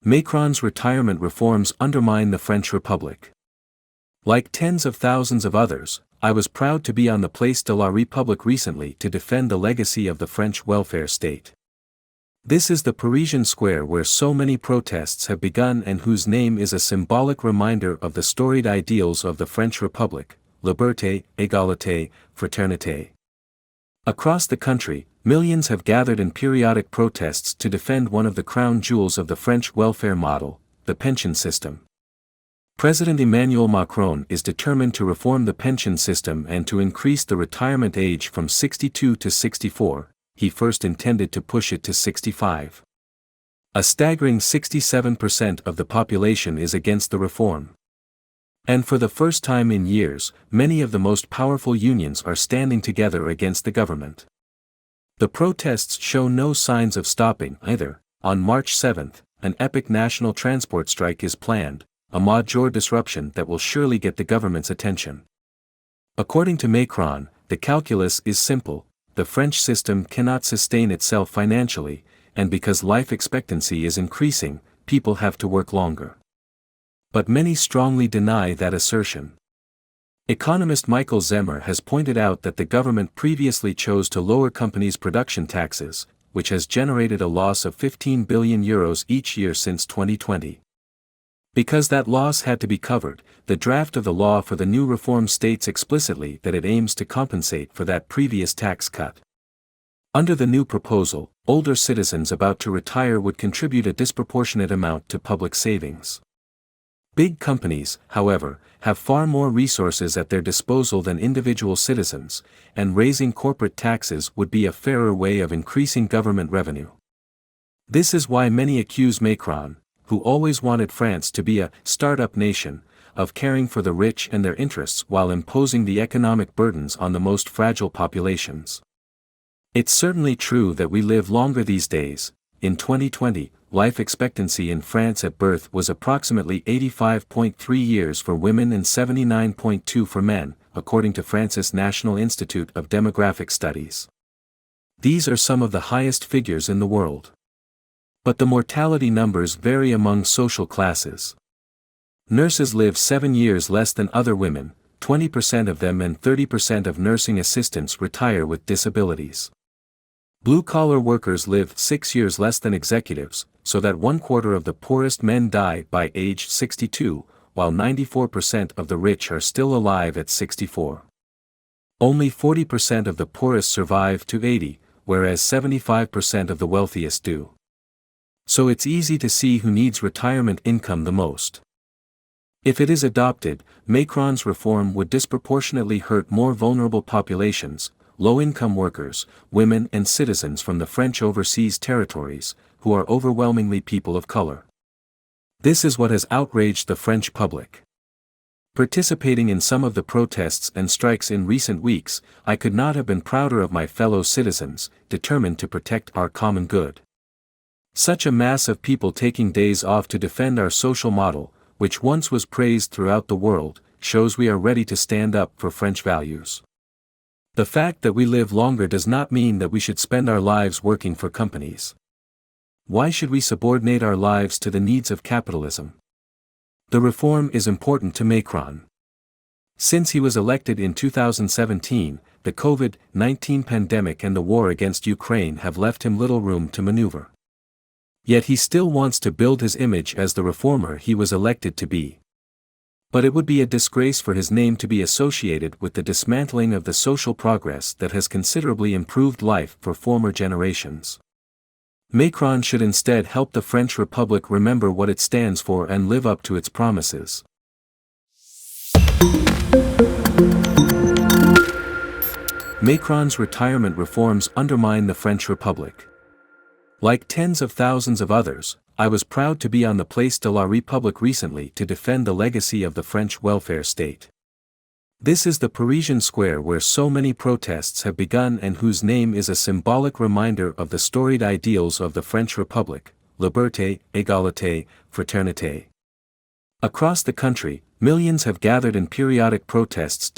Macron's retirement reforms undermine the French Republic. Like tens of thousands of others, I was proud to be on the Place de la République recently to defend the legacy of the French welfare state. This is the Parisian square where so many protests have begun and whose name is a symbolic reminder of the storied ideals of the French Republic: liberté, égalité, fraternité. Across the country, millions have gathered in periodic protests to defend one of the crown jewels of the French welfare model, the pension system. President Emmanuel Macron is determined to reform the pension system and to increase the retirement age from 62 to 64, he first intended to push it to 65. A staggering 67% of the population is against the reform. And for the first time in years, many of the most powerful unions are standing together against the government. The protests show no signs of stopping either. On March 7, an epic national transport strike is planned, a major disruption that will surely get the government's attention. According to Macron, the calculus is simple: the French system cannot sustain itself financially, and because life expectancy is increasing, people have to work longer. But many strongly deny that assertion. Economist Michael Zemmer has pointed out that the government previously chose to lower companies' production taxes, which has generated a loss of €15 billion each year since 2020. Because that loss had to be covered, the draft of the law for the new reform states explicitly that it aims to compensate for that previous tax cut. Under the new proposal, older citizens about to retire would contribute a disproportionate amount to public savings. Big companies, however, have far more resources at their disposal than individual citizens, and raising corporate taxes would be a fairer way of increasing government revenue. This is why many accuse Macron, who always wanted France to be a startup nation, of caring for the rich and their interests while imposing the economic burdens on the most fragile populations. It's certainly true that we live longer these days. In 2020, life expectancy in France at birth was approximately 85.3 years for women and 79.2 for men, according to France's National Institute of Demographic Studies. These are some of the highest figures in the world. But the mortality numbers vary among social classes. Nurses live 7 years less than other women, 20% of them, and 30% of nursing assistants retire with disabilities. Blue-collar workers live 6 years less than executives, so that 1/4 of the poorest men die by age 62, while 94% of the rich are still alive at 64. Only 40% of the poorest survive to 80, whereas 75% of the wealthiest do. So it's easy to see who needs retirement income the most. If it is adopted, Macron's reform would disproportionately hurt more vulnerable populations, low-income workers, women and citizens from the French overseas territories, who are overwhelmingly people of color. This is what has outraged the French public. Participating in some of the protests and strikes in recent weeks, I could not have been prouder of my fellow citizens, determined to protect our common good. Such a mass of people taking days off to defend our social model, which once was praised throughout the world, shows we are ready to stand up for French values. The fact that we live longer does not mean that we should spend our lives working for companies. Why should we subordinate our lives to the needs of capitalism? The reform is important to Macron. Since he was elected in 2017, the COVID-19 pandemic and the war against Ukraine have left him little room to maneuver. Yet he still wants to build his image as the reformer he was elected to be. But it would be a disgrace for his name to be associated with the dismantling of the social progress that has considerably improved life for former generations. Macron should instead help the French Republic remember what it stands for and live up to its promises. Macron's retirement reforms undermine the French Republic. Like tens of thousands of others, I was proud to be on the Place de la République recently to defend the legacy of the French welfare state. This is the Parisian square where so many protests have begun and whose name is a symbolic reminder of the storied ideals of the French Republic: liberté, égalité, fraternité. Across the country, millions have gathered in periodic protests